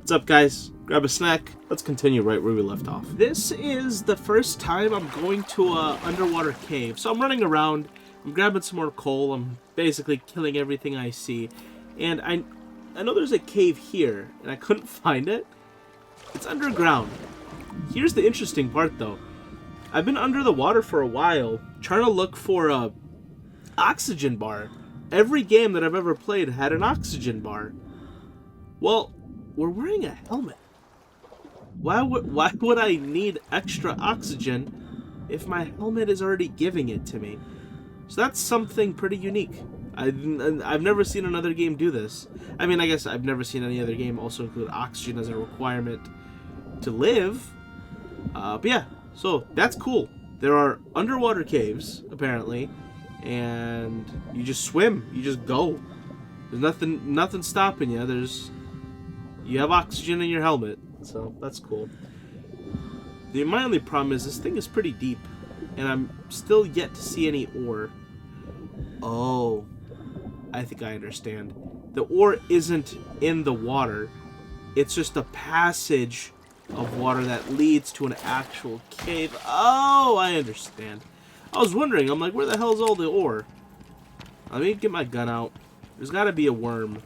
What's up, guys? Grab a snack. Let's continue right where we left off. This is the first time I'm going to a underwater cave. So I'm running around. I'm grabbing some more coal. I'm basically killing everything I see. And I know there's a cave here, and I couldn't find it. It's underground. Here's the interesting part, though. I've been under the water for a while, trying to look for a oxygen bar. Every game that I've ever played had an oxygen bar. Well, we're wearing a helmet. Why would I need extra oxygen if my helmet is already giving it to me? So that's something pretty unique. I've never seen another game do this. I mean, I guess I've never seen any other game also include oxygen as a requirement to live. But yeah, so that's cool. There are underwater caves, apparently, and you just swim. You just go. There's nothing stopping you. You have oxygen in your helmet, so that's cool. My only problem is this thing is pretty deep, and I'm still yet to see any ore. Oh, I think I understand. The ore isn't in the water. It's just a passage of water that leads to an actual cave. Oh, I understand. I was wondering, I'm like, where the hell is all the ore? Let me get my gun out. There's got to be a worm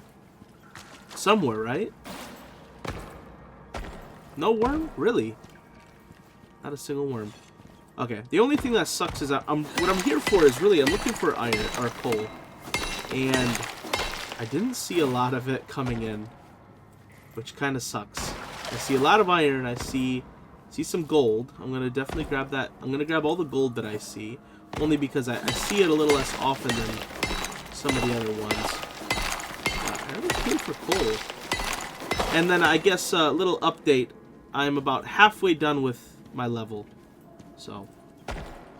somewhere, right? No worm? Really? Not a single worm. Okay, the only thing that sucks is what I'm here for is really I'm looking for iron or coal, and I didn't see a lot of it coming in, which kind of sucks. I see a lot of iron. I see some gold. I'm gonna definitely grab that. I'm gonna grab all the gold that I see, only because I see it a little less often than some of the other ones. I already came for coal, and then I guess a little update. I'm about halfway done with my level. So,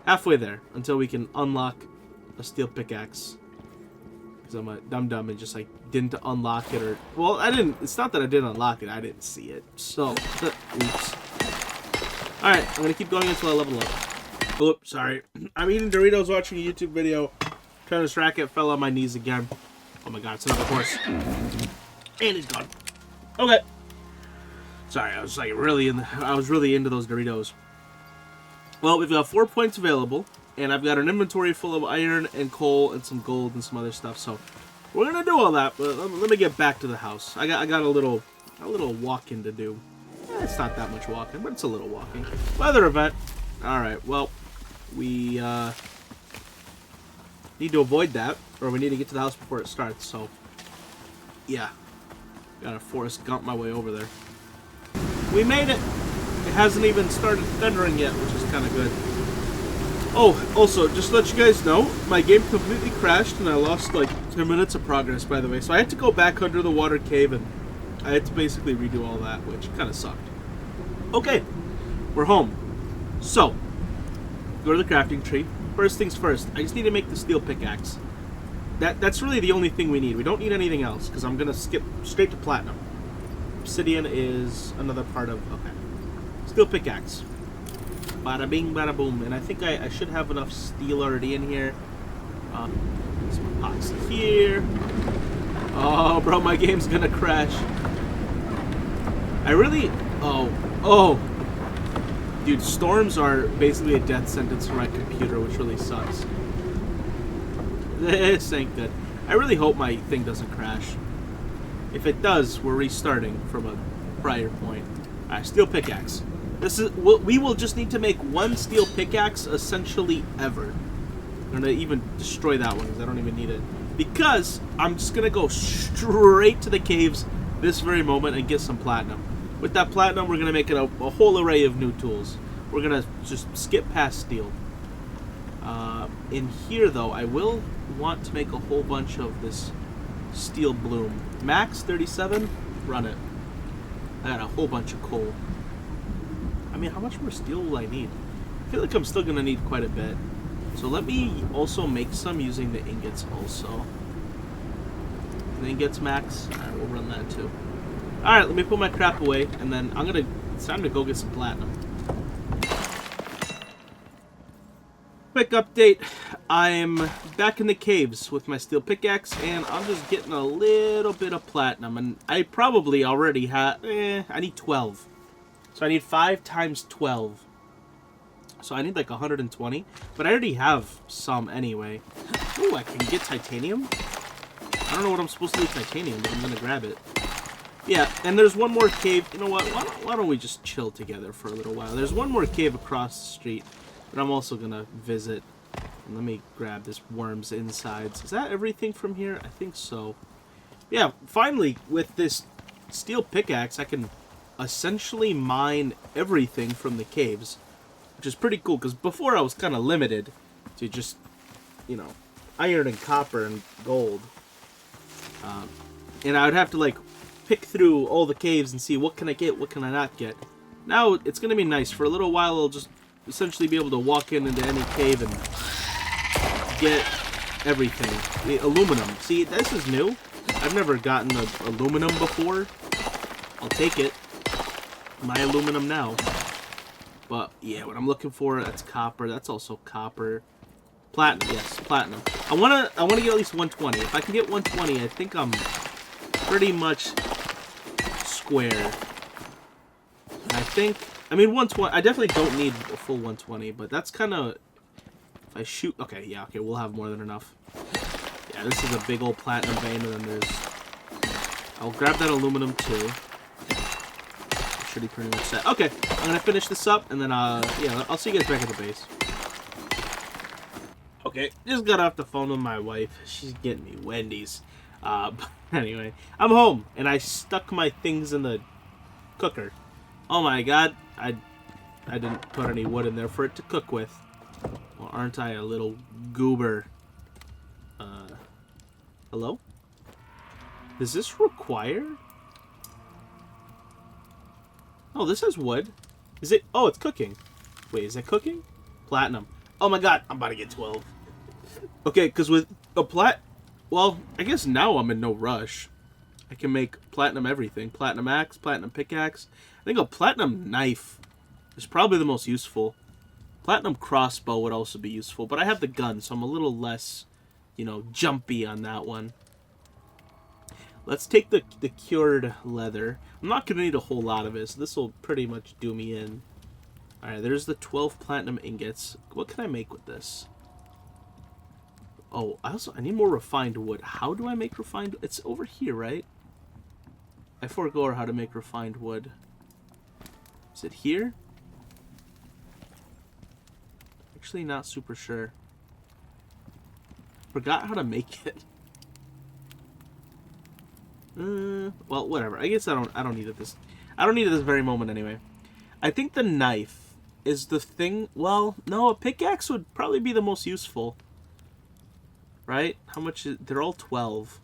halfway there, until we can unlock a steel pickaxe. Because I'm a dum-dum and just, like, didn't unlock it or... Well, I didn't... It's not that I didn't unlock it, I didn't see it. So, oops. Alright, I'm gonna keep going until I level up. Oops, sorry. I'm eating Doritos, watching a YouTube video. Trying to distract it, fell on my knees again. Oh my god, it's another horse. And he's gone. Okay. Sorry, I was, like, really into those Doritos. Well, we've got 4 points available, and I've got an inventory full of iron and coal and some gold and some other stuff. So we're gonna do all that, but let me get back to the house. I got a little walking to do. It's not that much walking, but it's a little walking. Weather event. All right. Well, we need to avoid that, or we need to get to the house before it starts. So yeah, gotta Forrest Gump my way over there. We made it. It hasn't even started thundering yet, which is kind of good. Oh, also, just to let you guys know, my game completely crashed and I lost like 10 minutes of progress, by the way. So I had to go back under the water cave and I had to basically redo all that, which kind of sucked. Okay, we're home. So, go to the crafting tree. First things first, I just need to make the steel pickaxe. That's really the only thing we need. We don't need anything else because I'm going to skip straight to platinum. Obsidian is another part of... Okay. Steel pickaxe. Bada bing, bada boom. And I think I should have enough steel already in here. Some epoxy here. Oh, bro, my game's gonna crash. I really... Oh. Dude, storms are basically a death sentence for my computer, which really sucks. This ain't good. I really hope my thing doesn't crash. If it does, we're restarting from a prior point. Alright, steel pickaxe. We will just need to make one steel pickaxe essentially ever. I'm going to even destroy that one because I don't even need it. Because I'm just going to go straight to the caves this very moment and get some platinum. With that platinum, we're going to make it a whole array of new tools. We're going to just skip past steel. In here, though, I will want to make a whole bunch of this steel bloom. Max 37, run it. I got a whole bunch of coal. I mean, how much more steel will I need? I feel like I'm still going to need quite a bit. So let me also make some using the ingots also. The ingots max? Alright, we'll run that too. Alright, let me put my crap away, and then it's time to go get some platinum. Quick update. I'm back in the caves with my steel pickaxe, and I'm just getting a little bit of platinum. And I probably already have... I need 12. So I need 5 times 12. So I need like 120. But I already have some anyway. Ooh, I can get titanium? I don't know what I'm supposed to do with titanium, but I'm going to grab it. Yeah, and there's one more cave. You know what? Why don't we just chill together for a little while? There's one more cave across the street that I'm also going to visit. And let me grab this worm's insides. Is that everything from here? I think so. Yeah, finally, with this steel pickaxe, I can essentially mine everything from the caves. Which is pretty cool, because before I was kind of limited to just, you know, iron and copper and gold. And I would have to, like, pick through all the caves and see what can I get, what can I not get. Now, it's going to be nice. For a little while, I'll just essentially be able to walk into any cave and get everything. The aluminum. See, this is new. I've never gotten aluminum before. I'll take it. My aluminum now. But, yeah, what I'm looking for, that's copper. That's also copper. Platinum, yes, platinum. I wanna get at least 120. If I can get 120, I think I'm pretty much square. And I think, I mean, 120, I definitely don't need a full 120, but that's kind of, if I shoot, okay, yeah, okay, we'll have more than enough. Yeah, this is a big old platinum vein, and then there's, I'll grab that aluminum too. Should be pretty much set. Okay, I'm gonna finish this up, and then, yeah, I'll see you guys back at the base. Okay, just got off the phone with my wife. She's getting me Wendy's. But anyway, I'm home, and I stuck my things in the cooker. Oh my god, I didn't put any wood in there for it to cook with. Well, aren't I a little goober? Hello? Does this require? Oh, this has wood. Is it? Oh, it's cooking. Wait, is it cooking? Platinum. Oh my god, I'm about to get 12. Okay, because with a well, I guess now I'm in no rush. I can make platinum everything. Platinum axe, platinum pickaxe. I think a platinum knife is probably the most useful. Platinum crossbow would also be useful, but I have the gun, so I'm a little less, you know, jumpy on that one. Let's take the cured leather. I'm not going to need a whole lot of it, so this will pretty much do me in. Alright, there's the 12 platinum ingots. What can I make with this? Oh, I need more refined wood. How do I make refined? It's over here, right? I forgot how to make refined wood. Is it here? Actually, not super sure. Forgot how to make it. Well, whatever. I guess I don't need it this. I don't need it this very moment anyway. I think the knife is the thing. Well, no, a pickaxe would probably be the most useful. Right? How much is... They're all 12.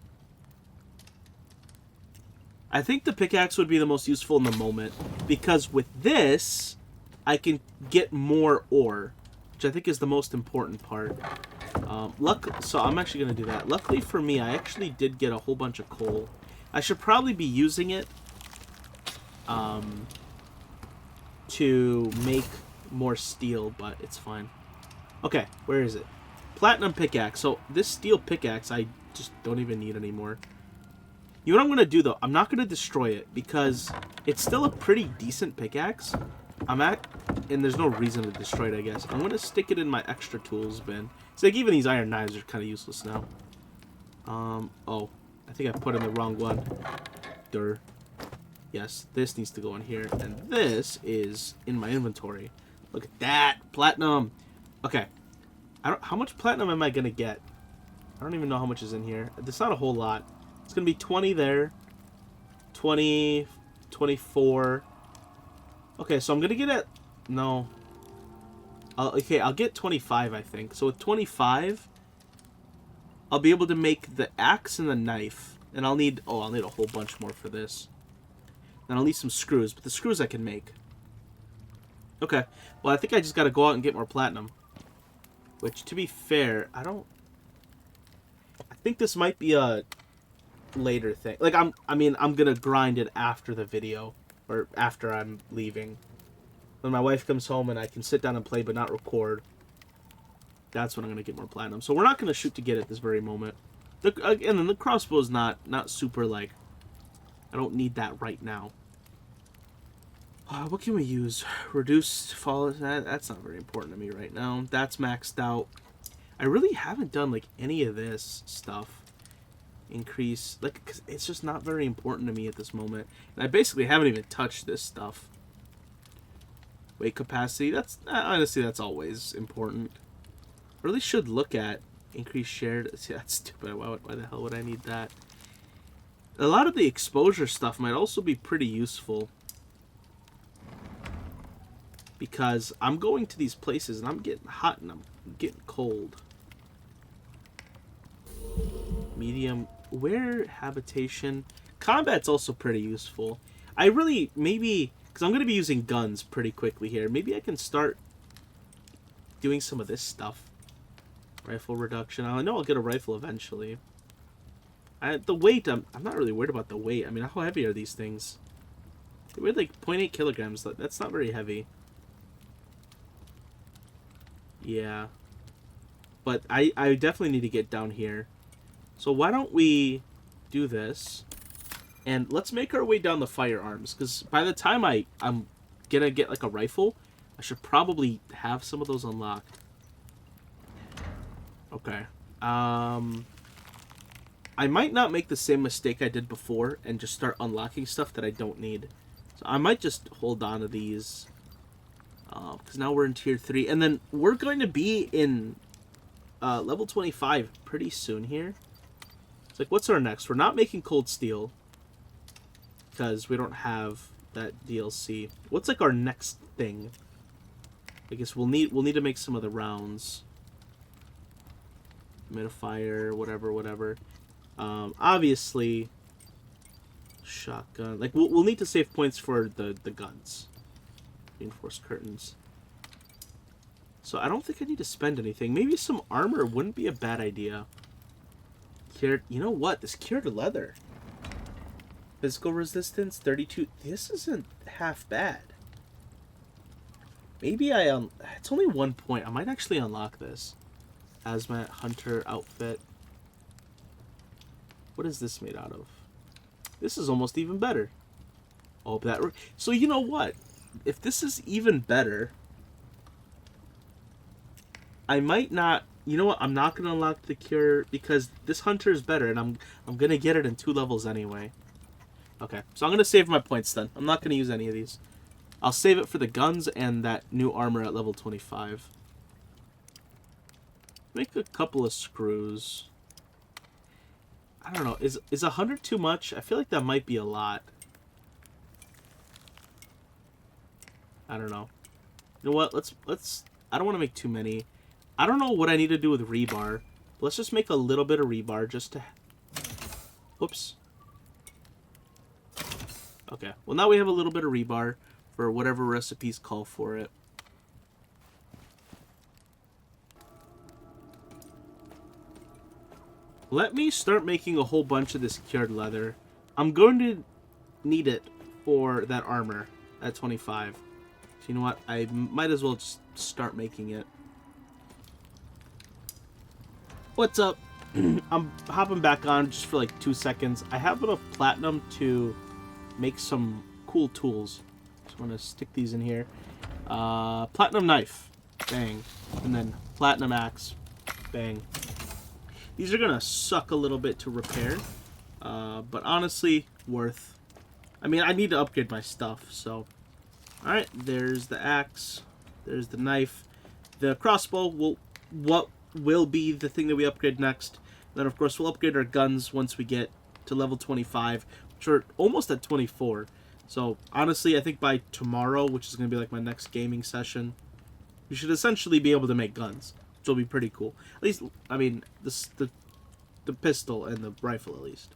I think the pickaxe would be the most useful in the moment. Because with this, I can get more ore. Which I think is the most important part. So I'm actually going to do that. Luckily for me, I actually did get a whole bunch of coal. I should probably be using it to make more steel, but it's fine. Okay, where is it? Platinum pickaxe. So this steel pickaxe, I just don't even need anymore. You know what I'm going to do, though? I'm not going to destroy it because it's still a pretty decent pickaxe. And there's no reason to destroy it, I guess. I'm going to stick it in my extra tools bin. It's like even these iron knives are kind of useless now. Oh, I think I put in the wrong one. Durr. Yes, this needs to go in here. And this is in my inventory. Look at that. Platinum. Okay. How much platinum am I going to get? I don't even know how much is in here. There's not a whole lot. It's going to be 20 there. 20, 24. Okay, so I'm going to get it. No. Okay, I'll get 25, I think. So with 25, I'll be able to make the axe and the knife. And I'll need a whole bunch more for this. Then I'll need some screws, but the screws I can make. Okay. Well, I think I just got to go out and get more platinum. Which, to be fair, I think this might be a later thing. Like, I'm gonna grind it after the video. Or after I'm leaving. When my wife comes home and I can sit down and play but not record. That's when I'm going to get more platinum. So we're not going to shoot to get it this very moment. And then the crossbow is not super, like... I don't need that right now. What can we use? Reduced fall... That's not very important to me right now. That's maxed out. I really haven't done, like, any of this stuff. Increase... Like, 'cause it's just not very important to me at this moment. And I basically haven't even touched this stuff. Weight capacity. That's... honestly, that's always important. Really should look at increased shared... See, that's stupid. Why the hell would I need that? A lot of the exposure stuff might also be pretty useful. Because I'm going to these places and I'm getting hot and I'm getting cold. Medium... Where habitation? Combat's also pretty useful. I really... Maybe... Because I'm going to be using guns pretty quickly here. Maybe I can start doing some of this stuff. Rifle reduction. I know I'll get a rifle eventually. The weight, I'm not really worried about the weight. I mean, how heavy are these things? They weigh like 0.8 kilograms. That's not very heavy. Yeah. But I definitely need to get down here. So why don't we do this? And let's make our way down the firearms. Because by the time I'm going to get like a rifle, I should probably have some of those unlocked. Okay. I might not make the same mistake I did before and just start unlocking stuff that I don't need. So I might just hold on to these. Because now we're in tier 3. And then we're going to be in level 25 pretty soon here. It's like, what's our next? We're not making cold steel. Because we don't have that DLC. What's like our next thing? I guess we'll need to make some of the rounds. Humidifier, whatever. Obviously, shotgun. Like we'll need to save points for the guns. Reinforced curtains. So I don't think I need to spend anything. Maybe some armor wouldn't be a bad idea. Cured. You know what? This cured leather. Physical resistance 32. This isn't half bad. Maybe it's only 1 point. I might actually unlock this. Hazmat hunter outfit. What is this made out of? This is almost even better. Oh, that. So you know what? If this is even better, I might not. You know what? I'm not gonna unlock the cure because this hunter is better, and I'm gonna get it in 2 levels anyway. Okay, so I'm gonna save my points then. I'm not gonna use any of these. I'll save it for the guns and that new armor at level 25. Make a couple of screws. I don't know. Is 100 too much? I feel like that might be a lot. I don't know. You know what? Let's. I don't want to make too many. I don't know what I need to do with rebar. But let's just make a little bit of rebar just to. Oops. Okay. Well, now we have a little bit of rebar for whatever recipes call for it. Let me start making a whole bunch of this cured leather. I'm going to need it for that armor at 25. So you know what? I might as well just start making it. What's up? I'm hopping back on just for like 2 seconds. I have enough platinum to make some cool tools. So I'm going to stick these in here. Platinum knife. Bang. And then platinum axe. Bang. These are going to suck a little bit to repair. But honestly, worth. I mean, I need to upgrade my stuff, so. Alright, there's the axe. There's the knife. The crossbow will be the thing that we upgrade next. Then, of course, we'll upgrade our guns once we get to level 25, which are almost at 24. So, honestly, I think by tomorrow, which is going to be like my next gaming session, we should essentially be able to make guns, which will be pretty cool. At least, I mean, the pistol and the rifle, at least.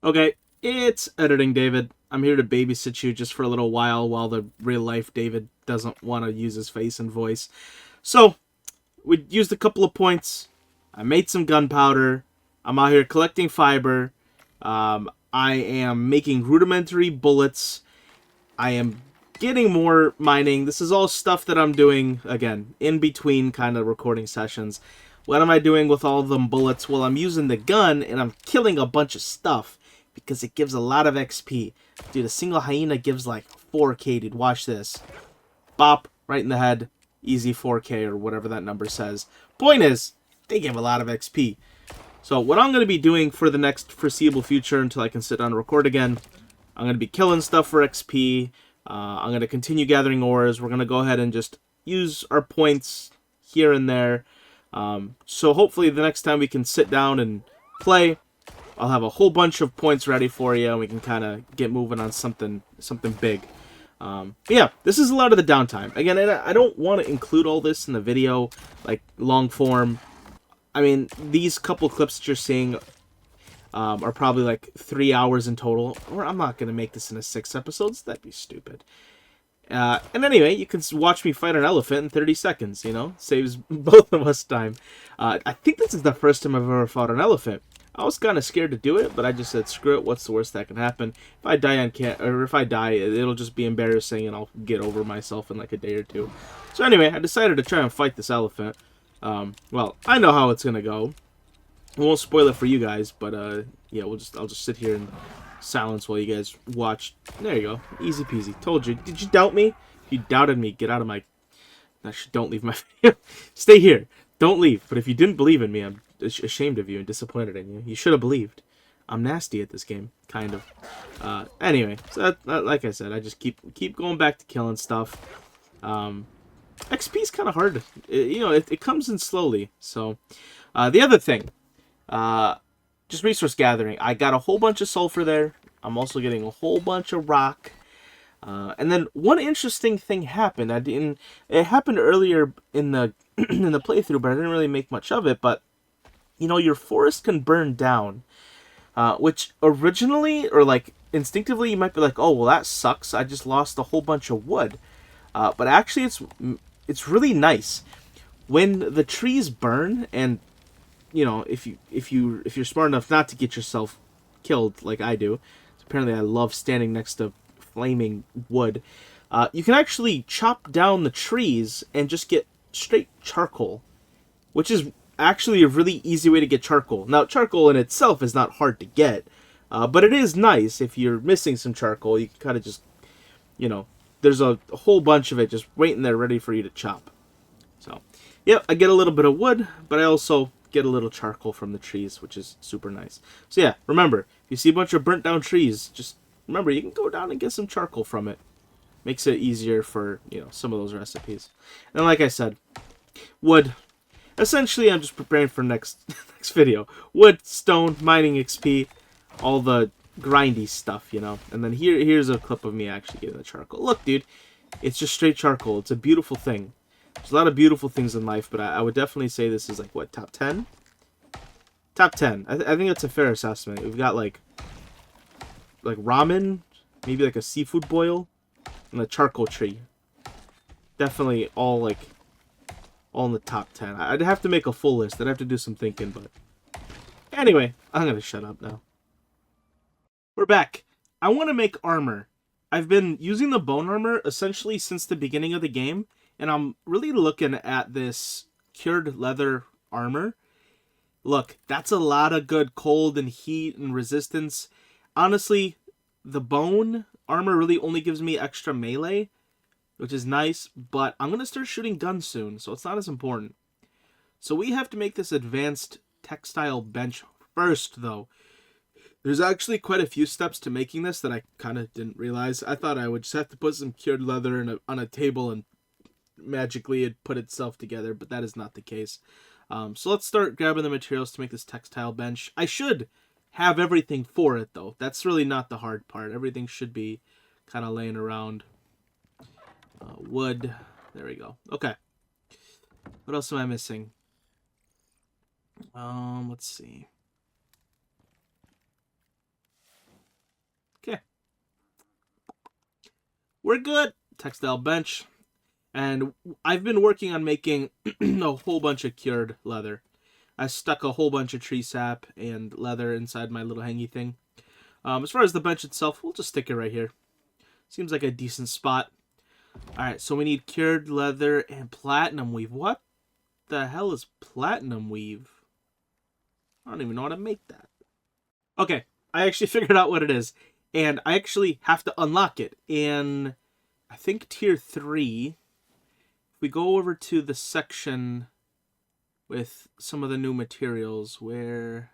Okay, it's editing David. I'm here to babysit you just for a little while the real-life David doesn't want to use his face and voice. So, we used a couple of points. I made some gunpowder. I'm out here collecting fiber. I am making rudimentary bullets. I am getting more mining. This is all stuff that I'm doing, again, in between kind of recording sessions. What am I doing with all of them bullets? Well, I'm using the gun, and I'm killing a bunch of stuff because it gives a lot of XP. Dude, a single hyena gives like 4k, dude. Watch this. Bop, right in the head. Easy 4k, or whatever that number says. Point is, they give a lot of XP. So what I'm going to be doing for the next foreseeable future until I can sit down and record again, I'm going to be killing stuff for XP. I'm going to continue gathering ores. We're going to go ahead and just use our points here and there. So hopefully the next time we can sit down and play, I'll have a whole bunch of points ready for you, and we can kind of get moving on something big. But yeah, this is a lot of the downtime. Again, I don't want to include all this in the video, like long form. I mean, these couple clips that you're seeing are probably like 3 hours in total. Or I'm not going to make this into 6 episodes. That'd be stupid. And anyway, you can watch me fight an elephant in 30 seconds, you know? Saves both of us time. I think this is the first time I've ever fought an elephant. I was kind of scared to do it, but I just said, screw it, what's the worst that can happen? If I die if I die, it'll just be embarrassing, and I'll get over myself in like a day or two. So anyway, I decided to try and fight this elephant. Well, I know how it's gonna go. I won't spoil it for you guys, but yeah, I'll just sit here in silence while you guys watch. There you go, easy peasy. Told you. Did you doubt me? If you doubted me, get out of my. Actually, don't leave my video. Stay here. Don't leave. But if you didn't believe in me, I'm ashamed of you and disappointed in you. You should have believed. I'm nasty at this game, kind of. Anyway, so like I said, I just keep going back to killing stuff. XP is kind of hard. It comes in slowly. So, the other thing, just resource gathering. I got a whole bunch of sulfur there. I'm also getting a whole bunch of rock. And then one interesting thing happened. It happened earlier in the in the playthrough, but I didn't really make much of it. But you know, your forest can burn down, which originally or like instinctively you might be like, oh well, that sucks. I just lost a whole bunch of wood. But actually, it's really nice when the trees burn, and you know, if you're smart enough not to get yourself killed like I do. Apparently, I love standing next to flaming wood. You can actually chop down the trees and just get straight charcoal, which is actually a really easy way to get charcoal. Now, charcoal in itself is not hard to get, but it is nice if you're missing some charcoal. You can kind of just, you know, there's a whole bunch of it just waiting there ready for you to chop. So, yeah, I get a little bit of wood, but I also get a little charcoal from the trees, which is super nice. So yeah, remember, if you see a bunch of burnt down trees, just remember you can go down and get some charcoal from it. Makes it easier for, you know, some of those recipes. And like I said, wood. Essentially, I'm just preparing for next video. Wood, stone, mining XP, all the grindy stuff, you know. And then here's a clip of me actually getting the charcoal. Look, dude, it's just straight charcoal. It's a beautiful thing. There's a lot of beautiful things in life, but I would definitely say this is like, what, top 10? Top 10. I think that's a fair assessment. We've got like ramen, maybe like a seafood boil, and a charcoal tree. Definitely all in the top 10. I'd have to make a full list. I'd have to do some thinking, but anyway, I'm gonna shut up now. We're back. I want to make armor. I've been using the bone armor essentially since the beginning of the game, and I'm really looking at this cured leather armor. Look, that's a lot of good cold and heat and resistance. Honestly, the bone armor really only gives me extra melee, which is nice, but I'm going to start shooting guns soon, so it's not as important. So we have to make this advanced textile bench first, though. There's actually quite a few steps to making this that I kind of didn't realize. I thought I would just have to put some cured leather on a table and magically it put itself together, but that is not the case. So let's start grabbing the materials to make this textile bench. I should have everything for it, though. That's really not the hard part. Everything should be kind of laying around. Wood. There we go. Okay. What else am I missing? Let's see. Okay. We're good. Textile bench. And I've been working on making a whole bunch of cured leather. I stuck a whole bunch of tree sap and leather inside my little hangy thing. As far as the bench itself, we'll just stick it right here. Seems like a decent spot. Alright, so we need cured leather and platinum weave. What the hell is platinum weave? I don't even know how to make that. Okay, I actually figured out what it is. And I actually have to unlock it in, I think, tier 3. If we go over to the section with some of the new materials where...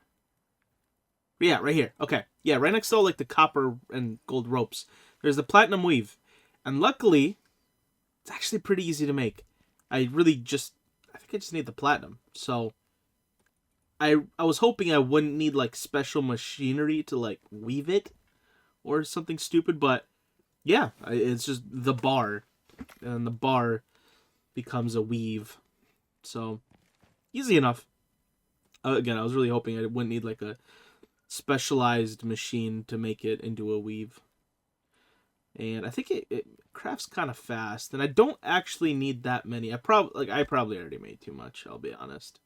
Yeah, right here. Okay. Yeah, right next to all, like, the copper and gold ropes. There's the platinum weave. And luckily, it's actually pretty easy to make. I think I just need the platinum. So, I was hoping I wouldn't need, like, special machinery to, like, weave it or something stupid, but yeah, it's just the bar. And the bar becomes a weave. So, easy enough. Again, I was really hoping I wouldn't need, like, a specialized machine to make it into a weave. And I think it crafts kind of fast, and I don't actually need that many. I probably already made too much, I'll be honest.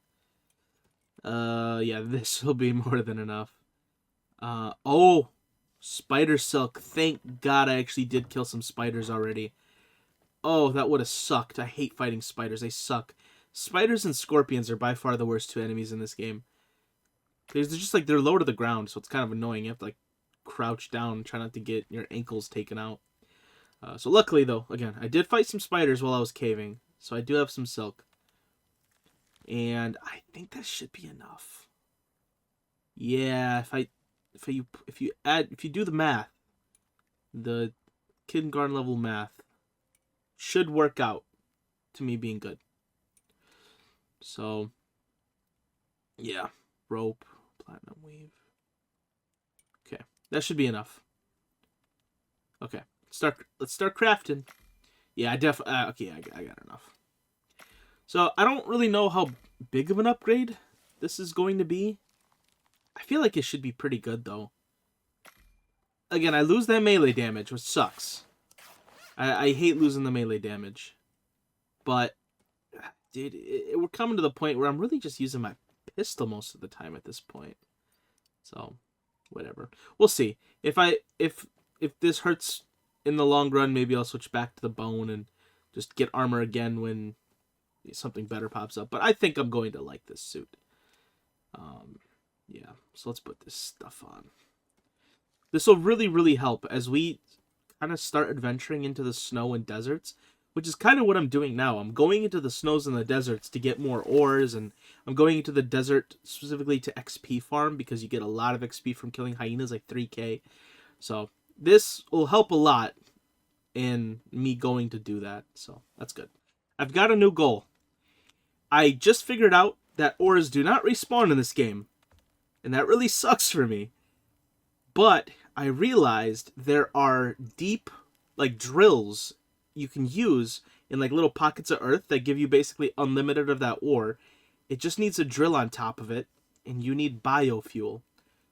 Yeah, this will be more than enough. Oh, spider silk. Thank God I actually did kill some spiders already. Oh, that would have sucked. I hate fighting spiders. They suck. Spiders and scorpions are by far the worst two enemies in this game. They're just like, they're low to the ground, so it's kind of annoying. You have to like crouch down and try not to get your ankles taken out. So luckily though, again, I did fight some spiders while I was caving, so I do have some silk. And I think that should be enough. Yeah, if you do the math, the kindergarten level math should work out to me being good. So yeah, rope, platinum weave. Okay, that should be enough. Okay, let's start crafting. Yeah, I definitely okay. I got enough. So I don't really know how big of an upgrade this is going to be. I feel like it should be pretty good though. Again, I lose that melee damage, which sucks. I hate losing the melee damage, but dude, we're coming to the point where I'm really just using my pistol most of the time at this point. So, whatever. We'll see. If this hurts in the long run, maybe I'll switch back to the bone and just get armor again when something better pops up. But I think I'm going to like this suit. Yeah. So let's put this stuff on. This will really, really help as we kind of start adventuring into the snow and deserts, which is kind of what I'm doing now. I'm going into the snows and the deserts to get more ores, and I'm going into the desert specifically to XP farm because you get a lot of XP from killing hyenas, like 3k. So this will help a lot in me going to do that, so that's good. I've got a new goal. I just figured out that ores do not respawn in this game, and that really sucks for me. But I realized there are deep, like, drills you can use in, like, little pockets of earth that give you basically unlimited of that ore. It just needs a drill on top of it, and you need biofuel.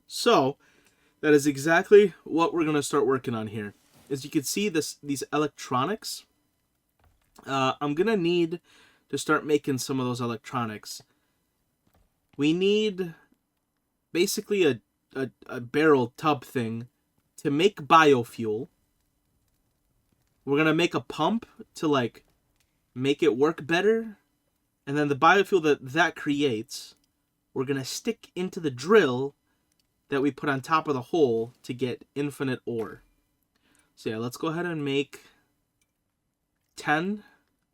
So, that is exactly what we're going to start working on here. As you can see, these electronics, I'm going to need to start making some of those electronics. We need basically a barrel tub thing to make biofuel. We're going to make a pump to, like, make it work better. And then the biofuel that creates, we're going to stick into the drill that we put on top of the hole to get infinite ore. So yeah, let's go ahead and make 10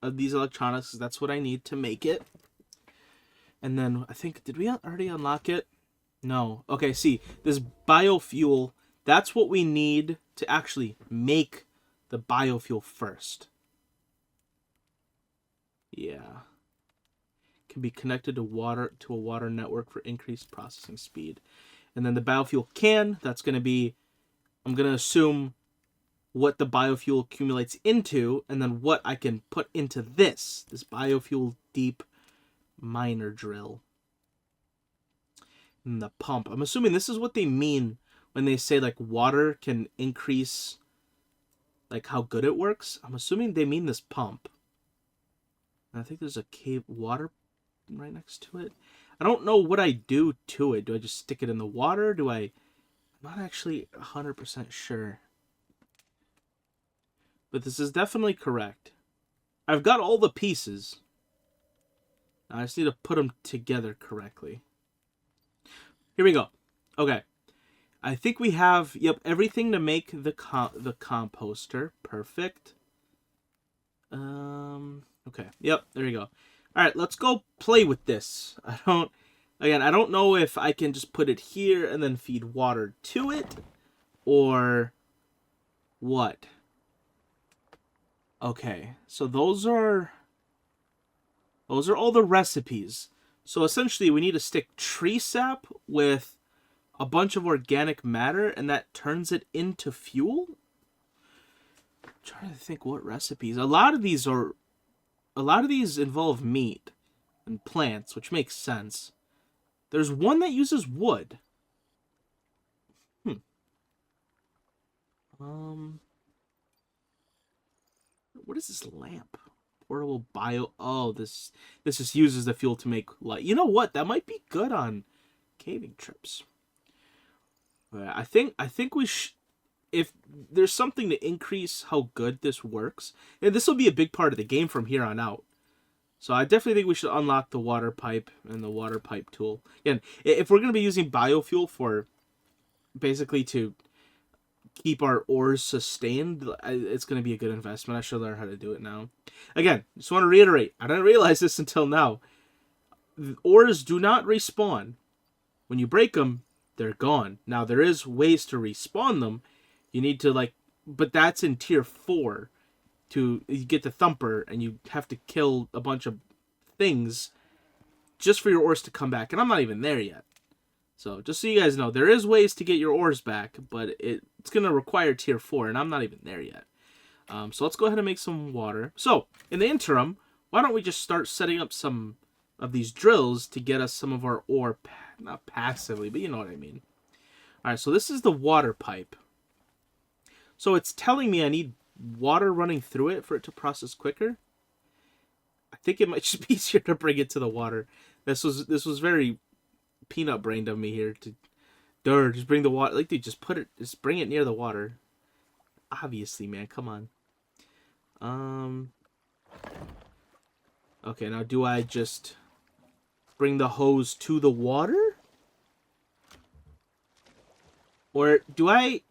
of these electronics, because that's what I need to make it. And then, I think, did we already unlock it? No. Okay, see, this biofuel, that's what we need to actually make the biofuel first. Yeah. Can be connected to a water network for increased processing speed. And then the biofuel can, that's going to be, I'm going to assume what the biofuel accumulates into, and then what I can put into this biofuel deep miner drill. And the pump. I'm assuming this is what they mean when they say, like, water can increase, like, how good it works. I'm assuming they mean this pump. And I think there's a cave water right next to it. I don't know what I do to it. Do I just stick it in the water? I'm not actually 100% sure. But this is definitely correct. I've got all the pieces. I just need to put them together correctly. Here we go. Okay. I think we have, yep, everything to make the composter. Perfect. Okay. Yep, there you go. All right, let's go play with this. I don't know if I can just put it here and then feed water to it or what. Okay. So those are all the recipes. So essentially we need to stick tree sap with a bunch of organic matter and that turns it into fuel. I'm trying to think what recipes. A lot of these involve meat and plants, which makes sense. There's one that uses wood. What is this lamp? Portable bio. Oh, this just uses the fuel to make light. You know what? That might be good on caving trips. I think we should. If there's something to increase how good this works, and this will be a big part of the game from here on out. So I definitely think we should unlock the water pipe and the water pipe tool. Again, if we're going to be using biofuel for basically to keep our ores sustained, it's going to be a good investment. I should learn how to do it now. Again, just want to reiterate, I didn't realize this until now. Ores do not respawn. When you break them, they're gone. Now, there is ways to respawn them. You need to, but that's in tier 4. You get the thumper, and you have to kill a bunch of things just for your ores to come back. And I'm not even there yet. So, just so you guys know, there is ways to get your ores back, but it's going to require tier 4, and I'm not even there yet. So, let's go ahead and make some water. So, in the interim, why don't we just start setting up some of these drills to get us some of our ore, not passively, but you know what I mean. Alright, so this is the water pipe. So, it's telling me I need water running through it for it to process quicker. I think it might just be easier to bring it to the water. This was very peanut brained of me here to just bring the water. Dude, just bring it near the water. Obviously, man, come on. Okay, now do I just bring the hose to the water? Or do I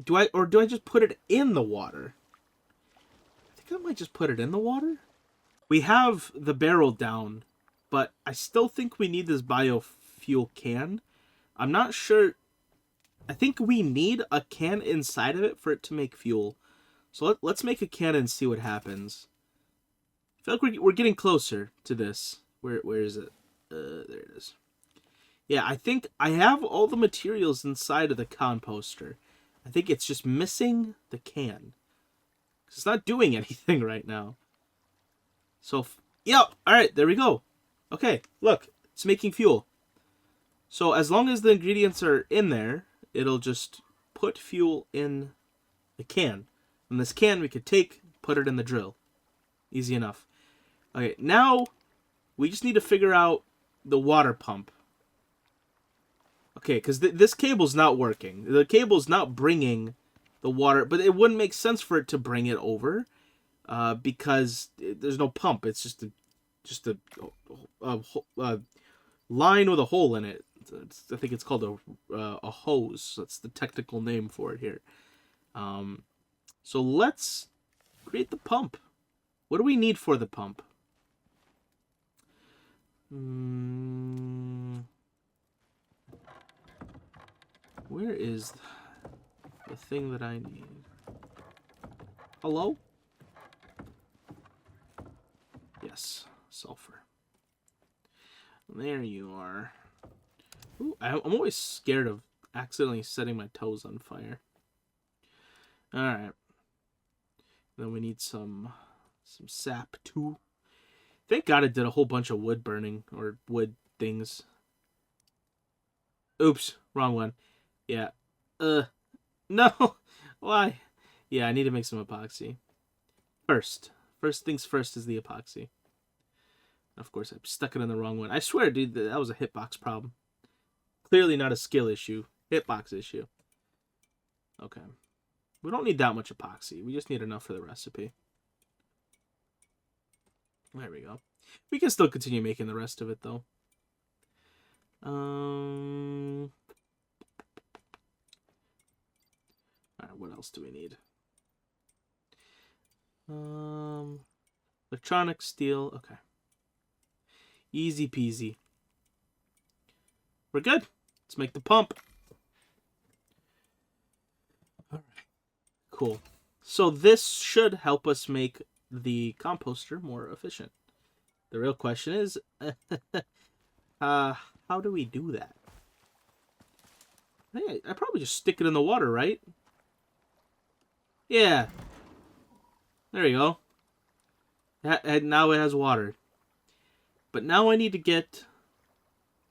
just put it in the water? I think I might just put it in the water. We have the barrel down, but I still think we need this biofuel can. I'm not sure. I think we need a can inside of it for it to make fuel. So let's make a can and see what happens. I feel like we're getting closer to this. Where is it? There it is. Yeah, I think I have all the materials inside of the composter. I think it's just missing the can. It's not doing anything right now. So, yep. Alright, there we go. Okay, look. It's making fuel. So, as long as the ingredients are in there, it'll just put fuel in the can. And this can we could put it in the drill. Easy enough. Okay, now we just need to figure out the water pump. Okay, because this cable's not working. The cable's not bringing the water, but it wouldn't make sense for it to bring it over, because there's no pump. It's just a line with a hole in it. I think it's called a hose. That's the technical name for it here. So let's create the pump. What do we need for the pump? Where is the thing that I need? Hello? Yes, sulfur. There you are. Ooh, I'm always scared of accidentally setting my toes on fire. Alright. Then we need some sap too. Thank God it did a whole bunch of wood burning, or wood things. Oops, wrong one. Yeah. No! Why? Yeah, I need to make some epoxy. First things first is the epoxy. Of course, I stuck it in the wrong one. I swear, dude, that was a hitbox problem. Clearly not a skill issue. Hitbox issue. Okay. We don't need that much epoxy. We just need enough for the recipe. There we go. We can still continue making the rest of it, though. Alright, what else do we need? Electronic steel. Okay. Easy peasy. We're good. Let's make the pump. Alright. Cool. So this should help us make the composter more efficient. The real question is, how do we do that? Hey, I probably just stick it in the water, right? Yeah. There you go. Now it has water. But now I need to get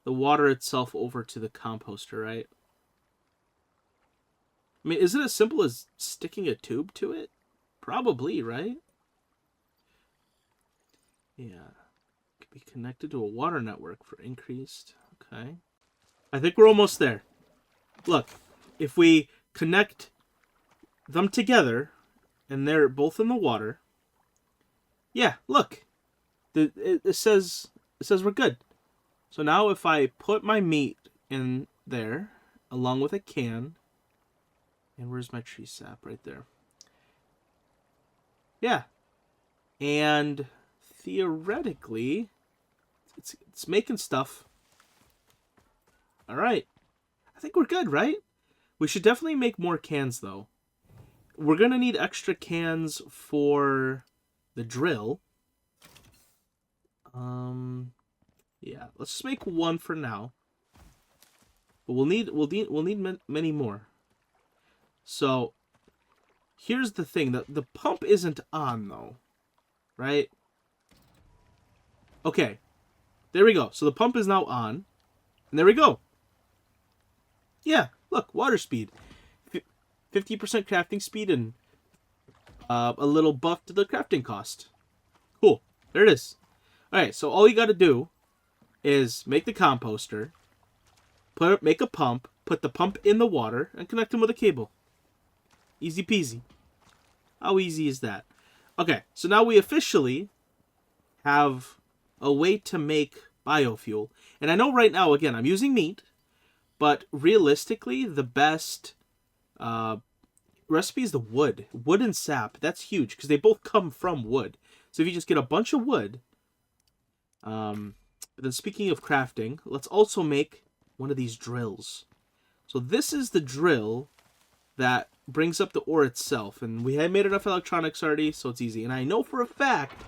the water itself over to the composter, right? I mean, is it as simple as sticking a tube to it? Probably, right? Yeah. Could be connected to a water network for increased. Okay. I think we're almost there. Look, if we connect them together, and they're both in the water. Yeah, look. It says we're good. So now if I put my meat in there, along with a can, and where's my tree sap? Right there. Yeah. And theoretically, it's making stuff. All right. I think we're good, right? We should definitely make more cans, though. We're going to need extra cans for the drill. Yeah, let's just make one for now. But we'll need many more. So, here's the thing. The pump isn't on, though. Right? Okay. There we go. So the pump is now on. And there we go. Yeah, look, water speed. 50% crafting speed and a little buff to the crafting cost. Cool. There it is. Alright, so all you got to do is make the composter, make a pump, put the pump in the water, and connect them with a cable. Easy peasy. How easy is that? Okay, so now we officially have a way to make biofuel. And I know right now, again, I'm using meat, but realistically, the best recipe is the wood. Wood and sap. That's huge, because they both come from wood. So if you just get a bunch of wood... But then speaking of crafting, let's also make one of these drills. So this is the drill that brings up the ore itself. And we had made enough electronics already, so it's easy. And I know for a fact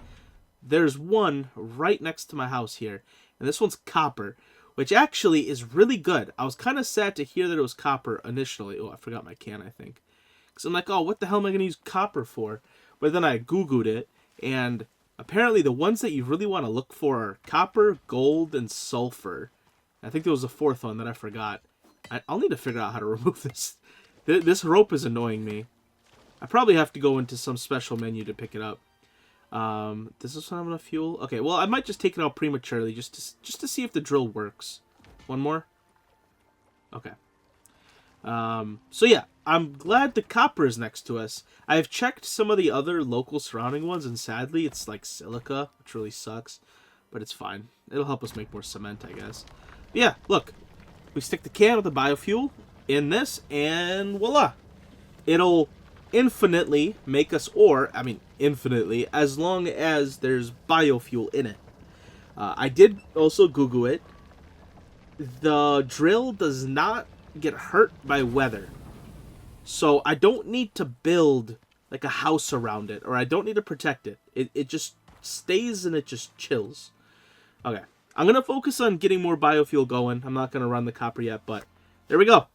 there's one right next to my house here. And this one's copper, which actually is really good. I was kind of sad to hear that it was copper initially. Oh, I forgot my can, I think. Because I'm like, oh, what the hell am I going to use copper for? But then I Googled it, and... apparently, the ones that you really want to look for are copper, gold, and sulfur. I think there was a fourth one that I forgot. I'll need to figure out how to remove this. This rope is annoying me. I probably have to go into some special menu to pick it up. Does this one have enough fuel? Okay, well, I might just take it out prematurely just to see if the drill works. One more? Okay. So yeah, I'm glad the copper is next to us. I've checked some of the other local surrounding ones, and sadly, it's like silica, which really sucks. But it's fine. It'll help us make more cement, I guess. But yeah, look. We stick the can with the biofuel in this, and voila. It'll infinitely make us ore. I mean, infinitely, as long as there's biofuel in it. I did also Google it. The drill does not get hurt by weather. So I don't need to build like a house around it, or I don't need to protect it. It just stays and it just chills. Okay. I'm going to focus on getting more biofuel going. I'm not going to run the copper yet, but there we go.